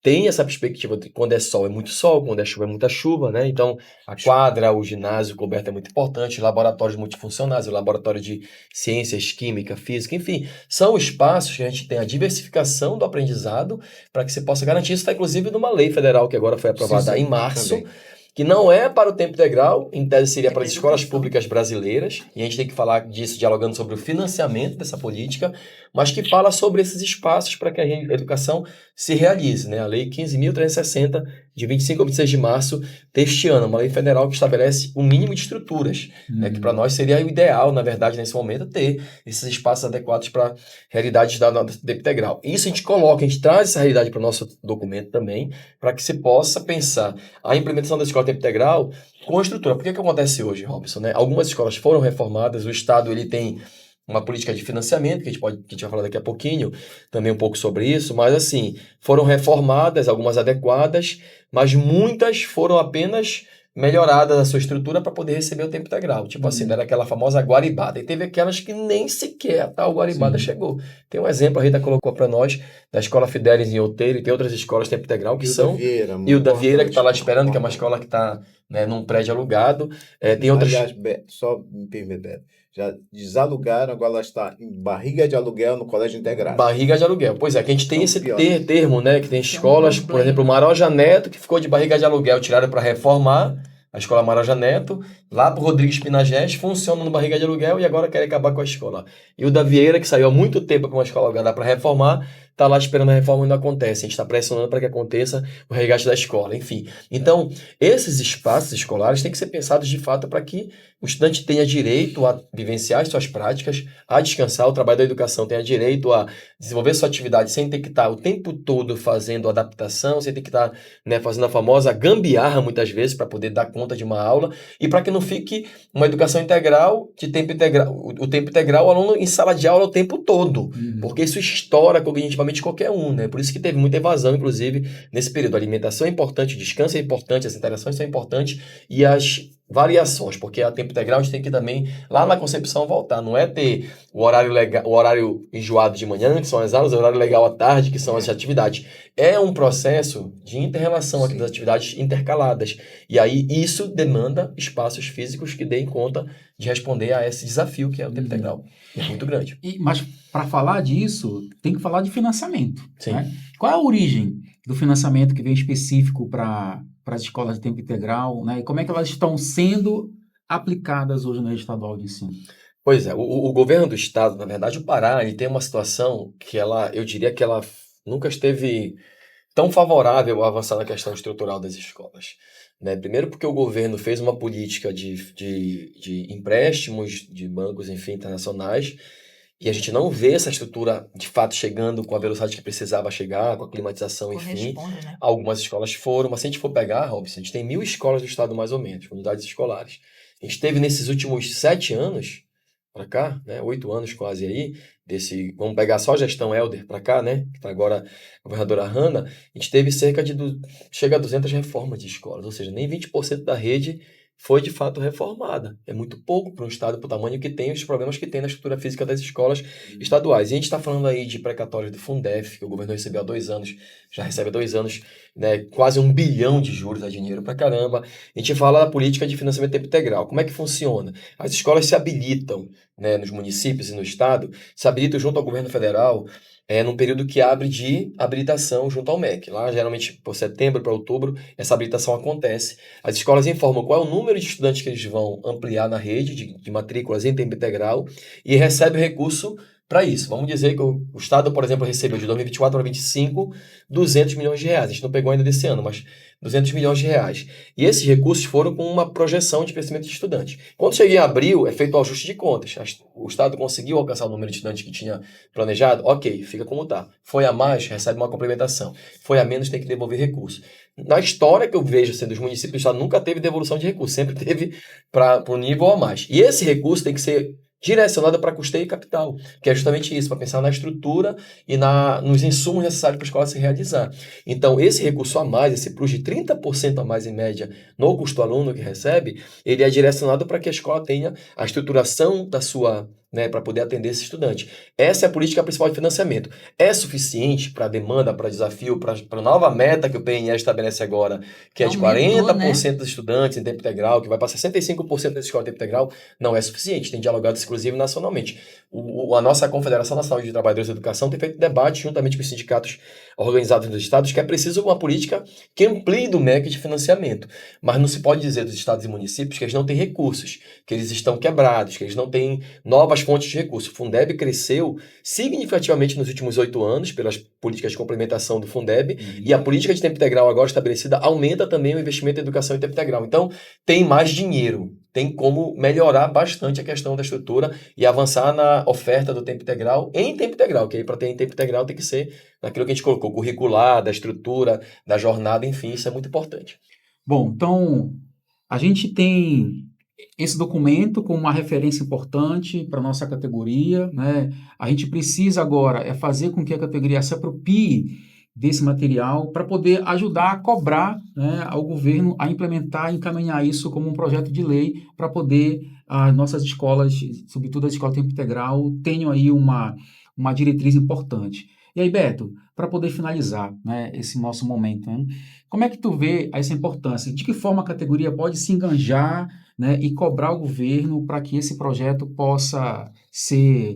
tem essa perspectiva de quando é muito sol, quando é chuva é muita chuva, né? Então, a quadra, o ginásio coberto é muito importante, laboratórios multifuncionais, o laboratório de ciências, química, física, enfim, são espaços que a gente tem a diversificação do aprendizado para que você possa garantir. Isso está, inclusive, numa lei federal que agora foi aprovada em março, também. que não é para o tempo integral, em tese seria para as escolas educação. públicas brasileiras, e a gente tem que falar disso dialogando sobre o financiamento dessa política, mas que fala sobre esses espaços para que a educação se realize, né? A Lei 15.360, de 25 a 26 de março deste ano, uma lei federal que estabelece o mínimo de estruturas, né? Que para nós seria o ideal, na verdade, nesse momento, ter esses espaços adequados para realidades da tempo integral. Isso a gente coloca, a gente traz essa realidade para o nosso documento também, para que se possa pensar a implementação da escola tempo integral com a estrutura. Por que acontece hoje, Robson, né? Algumas escolas foram reformadas, o Estado ele tem uma política de financiamento, que a gente vai falar daqui a pouquinho, também um pouco sobre isso, mas assim, foram reformadas, algumas adequadas, mas muitas foram apenas melhoradas a sua estrutura para poder receber o tempo integral. Tipo assim, era aquela famosa guaribada. E teve aquelas que nem sequer a tal guaribada Sim. chegou. Tem um exemplo, a Rita colocou para nós, da Escola Fidelis em Outeiro, e tem outras escolas tempo integral que são... E o da Vieira, que está lá esperando, que é uma escola que está, né, num prédio alugado. Tem outras... Aliás, só me permite, Beto, já desalugaram, agora ela está em barriga de aluguel no colégio integrado. Barriga de aluguel. Pois é, que a gente tem Então, esse pior. termo, né? Que tem Esse é um escolas, por problema. exemplo, o Maroja Neto, que ficou de barriga de aluguel, tiraram para reformar a escola Maroja Neto, lá pro Rodrigues Pinagés, funciona no barriga de aluguel e agora quer acabar com a escola. E o da Vieira, que saiu há muito tempo para uma escola alugada para reformar, tá lá esperando a reforma e não acontece. A gente está pressionando para que aconteça o resgate da escola, enfim. Então, esses espaços escolares têm que ser pensados de fato para que o estudante tenha direito a vivenciar as suas práticas, a descansar, o trabalho da educação tenha direito a desenvolver sua atividade sem ter que estar o tempo todo fazendo adaptação, sem ter que estar, né, fazendo a famosa gambiarra muitas vezes para poder dar conta de uma aula e para que não fique uma educação integral, de tempo integral, o tempo integral, o aluno em sala de aula o tempo todo, porque isso estoura cognitivamente qualquer um, né? Por isso que teve muita evasão, inclusive, nesse período. A alimentação é importante, o descanso é importante, as interações são importantes e as variações, porque a tempo integral a gente tem que também, lá na concepção, voltar. Não é ter o horário legal, o horário enjoado de manhã, que são as aulas, o horário legal à tarde, que são as atividades. É um processo de inter-relação aqui das atividades intercaladas. E aí isso demanda espaços físicos que deem conta de responder a esse desafio que é o tempo integral. É muito grande. Mas para falar disso, tem que falar de financiamento. Sim. Né? Qual é a origem do financiamento que vem específico para as escolas de tempo integral, né? E como é que elas estão sendo aplicadas hoje na rede estadual de ensino? Pois é, o governo do estado, na verdade, o Pará, ele tem uma situação que eu diria que ela nunca esteve tão favorável a avançar na questão estrutural das escolas. Né? Primeiro porque o governo fez uma política de empréstimos de bancos, enfim, internacionais, e a gente não vê essa estrutura de fato chegando com a velocidade que precisava chegar, com a climatização, enfim. Corresponde, né? Algumas escolas foram, mas se a gente for pegar, Robson, a gente tem 1.000 escolas do estado mais ou menos, unidades escolares. A gente teve nesses últimos 7 anos para cá, né, 8 anos quase aí, vamos pegar só a gestão Helder para cá, né, que está agora a governadora Hanna, a gente teve chega a 200 reformas de escolas, ou seja, nem 20% da rede foi de fato reformada. É muito pouco para um estado, para o tamanho que tem, os problemas que tem na estrutura física das escolas estaduais. E a gente está falando aí de precatórios do Fundef, que o governo recebeu há 2 anos, já recebe há 2 anos, né, quase 1 bilhão de juros, é dinheiro pra caramba. A gente fala da política de financiamento tempo integral. Como é que funciona? As escolas se habilitam, né, nos municípios e no estado, se habilitam junto ao governo federal, num período que abre de habilitação junto ao MEC. Lá, geralmente, por setembro para outubro, essa habilitação acontece. As escolas informam qual é o número de estudantes que eles vão ampliar na rede de matrículas em tempo integral e recebe o recurso para isso. Vamos dizer que o Estado, por exemplo, recebeu de 2024 para 2025 200 milhões de reais. A gente não pegou ainda desse ano, mas 200 milhões de reais. E esses recursos foram com uma projeção de crescimento de estudantes. Quando chega em abril, é feito o ajuste de contas. O Estado conseguiu alcançar o número de estudantes que tinha planejado? Ok, fica como está. Foi a mais, recebe uma complementação. Foi a menos, tem que devolver recursos. Na história que eu vejo, assim, dos municípios do Estado, nunca teve devolução de recursos, sempre teve para o nível a mais. E esse recurso tem que ser direcionado para custeio e capital, que é justamente isso, para pensar na estrutura e nos insumos necessários para a escola se realizar. Então, esse recurso a mais, esse plus de 30% a mais em média no custo aluno que recebe, ele é direcionado para que a escola tenha a estruturação da sua, né, para poder atender esse estudante. Essa é a política principal de financiamento. É suficiente para a demanda, para desafio, para a nova meta que o PNE estabelece agora, que é de Aumentou, 40% dos estudantes em tempo integral, que vai para 65% da escola em tempo integral, não é suficiente. Tem dialogado exclusivo nacionalmente. A nossa Confederação Nacional de Trabalhadores da Educação tem feito debate juntamente com os sindicatos organizados nos estados que é preciso uma política que amplie do MEC de financiamento. Mas não se pode dizer dos estados e municípios que eles não têm recursos, que eles estão quebrados, que eles não têm novas fontes de recursos. O Fundeb cresceu significativamente nos últimos 8 anos pelas políticas de complementação do Fundeb e a política de tempo integral agora estabelecida aumenta também o investimento em educação em tempo integral. Então, tem mais dinheiro, tem como melhorar bastante a questão da estrutura e avançar na oferta do tempo integral em tempo integral, que aí para ter em tempo integral tem que ser naquilo que a gente colocou, curricular, da estrutura, da jornada, enfim, isso é muito importante. Bom, então, a gente tem esse documento como uma referência importante para a nossa categoria, né? A gente precisa agora fazer com que a categoria se aproprie desse material para poder ajudar a cobrar, né, ao governo a implementar e encaminhar isso como um projeto de lei para poder as nossas escolas, sobretudo as escolas de tempo integral, tenham aí uma diretriz importante. E aí, Beto, para poder finalizar, né, esse nosso momento, né, como é que tu vê essa importância? De que forma a categoria pode se enganjar, né, e cobrar o governo para que esse projeto possa ser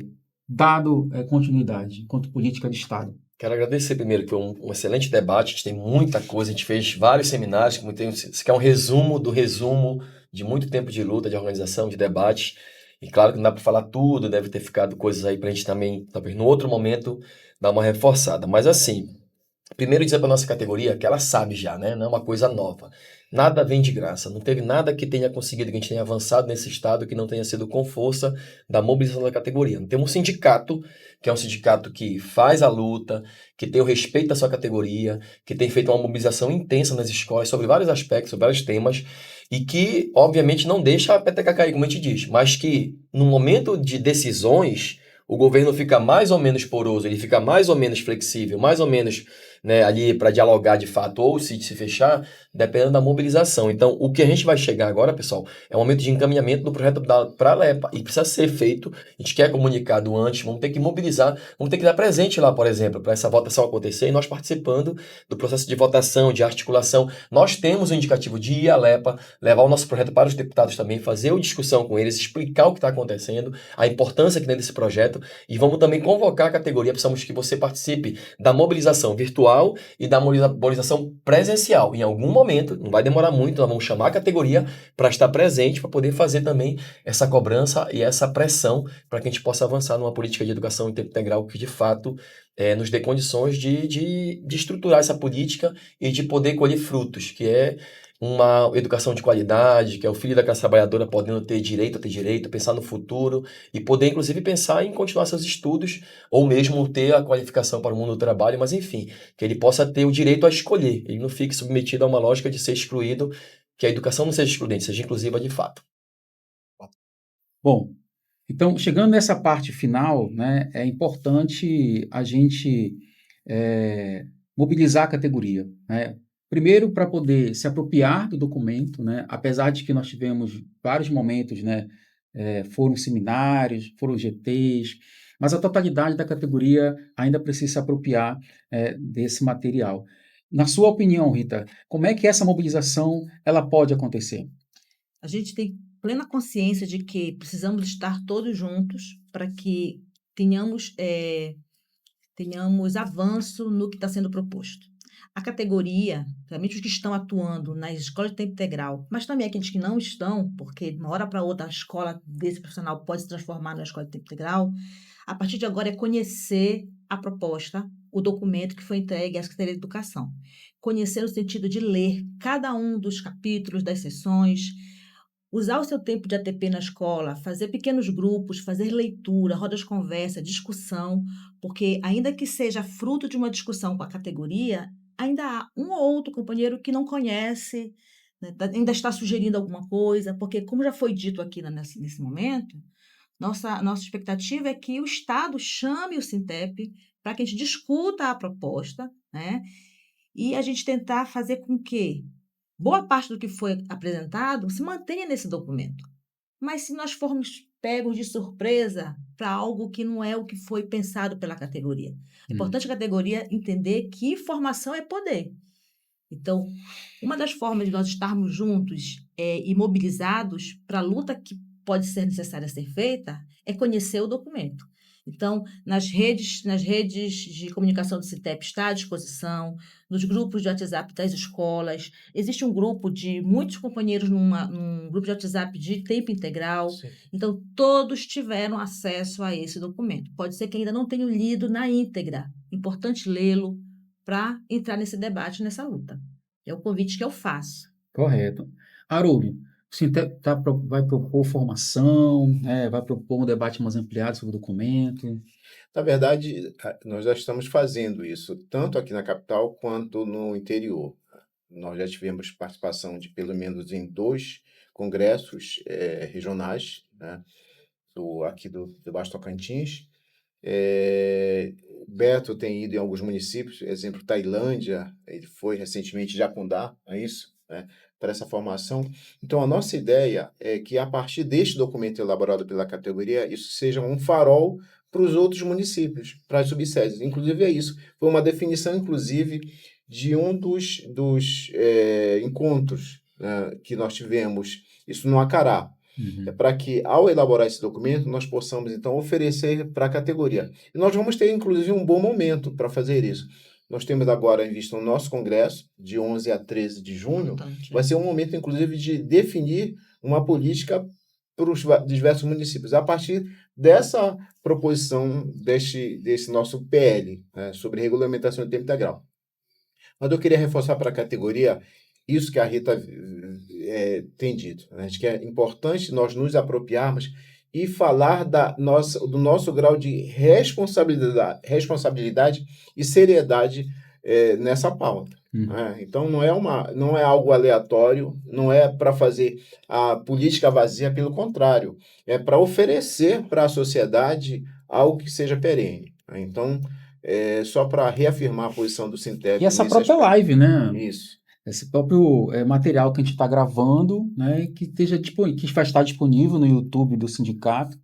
dado continuidade enquanto política de Estado? Quero agradecer primeiro, que foi um excelente debate, a gente tem muita coisa, a gente fez vários seminários, isso aqui é um resumo do resumo de muito tempo de luta, de organização, de debate, e claro que não dá para falar tudo, deve ter ficado coisas aí para a gente também, talvez no outro momento, dar uma reforçada. Mas assim, primeiro dizer para nossa categoria que ela sabe já, né? Não é uma coisa nova. Nada vem de graça. Não teve nada que tenha conseguido, que a gente tenha avançado nesse estado que não tenha sido com força da mobilização da categoria. Não temos um sindicato, que é um sindicato que faz a luta, que tem o respeito da sua categoria, que tem feito uma mobilização intensa nas escolas sobre vários aspectos, sobre vários temas, e que, obviamente, não deixa a peteca cair, como a gente diz, mas que, no momento de decisões, o governo fica mais ou menos poroso, ele fica mais ou menos flexível, mais ou menos, né, ali para dialogar de fato ou se fechar, dependendo da mobilização. Então, o que a gente vai chegar agora, pessoal, é um momento de encaminhamento do projeto para a LEPA e precisa ser feito. A gente quer comunicado antes, vamos ter que mobilizar, vamos ter que dar presente lá, por exemplo, para essa votação acontecer e nós participando do processo de votação, de articulação. Nós temos o indicativo de ir à LEPA, levar o nosso projeto para os deputados também, fazer uma discussão com eles, explicar o que está acontecendo, a importância que tem desse projeto e vamos também convocar a categoria, precisamos que você participe da mobilização virtual e da mobilização presencial. Em algum momento, não vai demorar muito, nós vamos chamar a categoria para estar presente, para poder fazer também essa cobrança e essa pressão para que a gente possa avançar numa política de educação em tempo integral que, de fato, nos dê condições de estruturar essa política e de poder colher frutos, que é uma educação de qualidade, que é o filho da classe trabalhadora podendo ter direito a ter direito, pensar no futuro e poder, inclusive, pensar em continuar seus estudos ou mesmo ter a qualificação para o mundo do trabalho, mas, enfim, que ele possa ter o direito a escolher, ele não fique submetido a uma lógica de ser excluído, que a educação não seja excludente, seja inclusiva de fato. Bom, então, chegando nessa parte final, né, é importante a gente mobilizar a categoria, né? Primeiro, para poder se apropriar do documento, né? Apesar de que nós tivemos vários momentos, né? Foram seminários, foram GTs, mas a totalidade da categoria ainda precisa se apropriar desse material. Na sua opinião, Rita, como é que essa mobilização ela pode acontecer? A gente tem plena consciência de que precisamos estar todos juntos para que tenhamos avanço no que está sendo proposto. A categoria, principalmente os que estão atuando nas escolas de tempo integral, mas também aqueles que não estão, porque de uma hora para outra a escola desse profissional pode se transformar numa escola de tempo integral, A partir de agora é conhecer a proposta, o documento que foi entregue à Secretaria de Educação. Conhecer no sentido de ler cada um dos capítulos, das sessões, usar o seu tempo de ATP na escola, fazer pequenos grupos, fazer leitura, rodas de conversa, discussão, porque ainda que seja fruto de uma discussão com a categoria, ainda há um ou outro companheiro que não conhece, né, ainda está sugerindo alguma coisa, porque como já foi dito aqui nesse momento, nossa expectativa é que o Estado chame o Sintep para que a gente discuta a proposta, né, e a gente tentar fazer com que boa parte do que foi apresentado se mantenha nesse documento. Mas se nós formos pegos de surpresa para algo que não é o que foi pensado pela categoria. É importante a categoria entender que informação é poder. Então, uma das formas de nós estarmos juntos e mobilizados para a luta que pode ser necessária ser feita é conhecer o documento. Então, nas redes de comunicação do Sintep está à disposição, nos grupos de WhatsApp das escolas. Existe um grupo de muitos companheiros num grupo de WhatsApp de tempo integral. Sim. Então, todos tiveram acesso a esse documento. Pode ser que ainda não tenham lido na íntegra. Importante lê-lo para entrar nesse debate, nessa luta. É o convite que eu faço. Correto. Haroldo, o Sintep vai propor formação, né, vai propor um debate mais ampliado sobre o documento. Na verdade, nós já estamos fazendo isso, tanto aqui na capital quanto no interior. Nós já tivemos participação de pelo menos em 2 congressos regionais, né, aqui do Baixo Tocantins. O Beto tem ido em alguns municípios, exemplo, Tailândia, ele foi recentemente de Jacundá, é isso, né, para essa formação. Então, a nossa ideia é que, a partir deste documento elaborado pela categoria, isso seja um farol para os outros municípios, para as subsedes. Inclusive, é isso. Foi uma definição, inclusive, de um dos encontros, né, que nós tivemos, isso no Acará. É para que, ao elaborar esse documento, nós possamos, então, oferecer para a categoria. E nós vamos ter, inclusive, um bom momento para fazer isso. Nós temos agora em vista o nosso congresso, de 11 a 13 de junho. Vai ser um momento, inclusive, de definir uma política para os diversos municípios, a partir dessa proposição desse nosso PL, né, sobre regulamentação de tempo integral. Mas eu queria reforçar para a categoria isso que a Rita tem dito. Né? Acho que é importante nós nos apropriarmos e falar do nosso grau de responsabilidade e seriedade nessa pauta. Né? Então, não é algo aleatório, não é para fazer a política vazia, pelo contrário, é para oferecer para a sociedade algo que seja perene. Né? Então, só para reafirmar a posição do Sintep. E essa própria live, né? Isso. Esse próprio material que a gente está gravando, né, que vai estar disponível no YouTube do sindicato,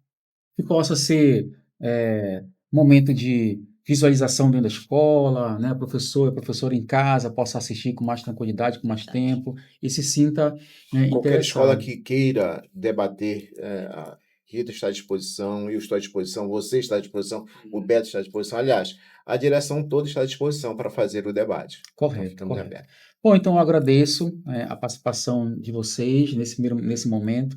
que possa ser momento de visualização dentro da escola, né, professor e professora em casa possa assistir com mais tranquilidade, com mais tempo, e se sinta Qualquer interessado. escola que queira debater, a Rita está à disposição, eu estou à disposição, você está à disposição, o Beto está à disposição. Aliás, a direção toda está à disposição para fazer o debate. Correto, Então, correto. Bom, então eu agradeço a participação de vocês nesse momento.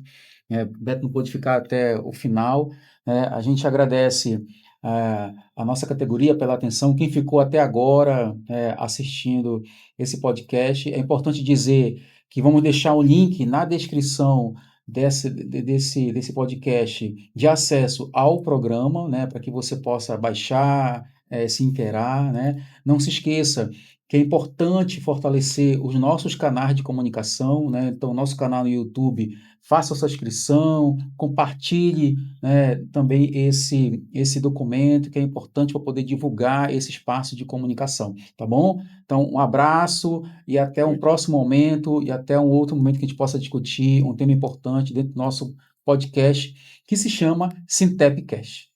Beto não pôde ficar até o final. A gente agradece a nossa categoria pela atenção. Quem ficou até agora assistindo esse podcast, é importante dizer que vamos deixar o link na descrição desse podcast de acesso ao programa, né, para que você possa baixar, se inteirar, né? Não se esqueça que é importante fortalecer os nossos canais de comunicação, né? Então, nosso canal no YouTube, faça a sua inscrição, compartilhe, né, também esse documento, que é importante para poder divulgar esse espaço de comunicação, tá bom? Então, um abraço e até um próximo momento e até um outro momento que a gente possa discutir um tema importante dentro do nosso podcast, que se chama Sintepcast.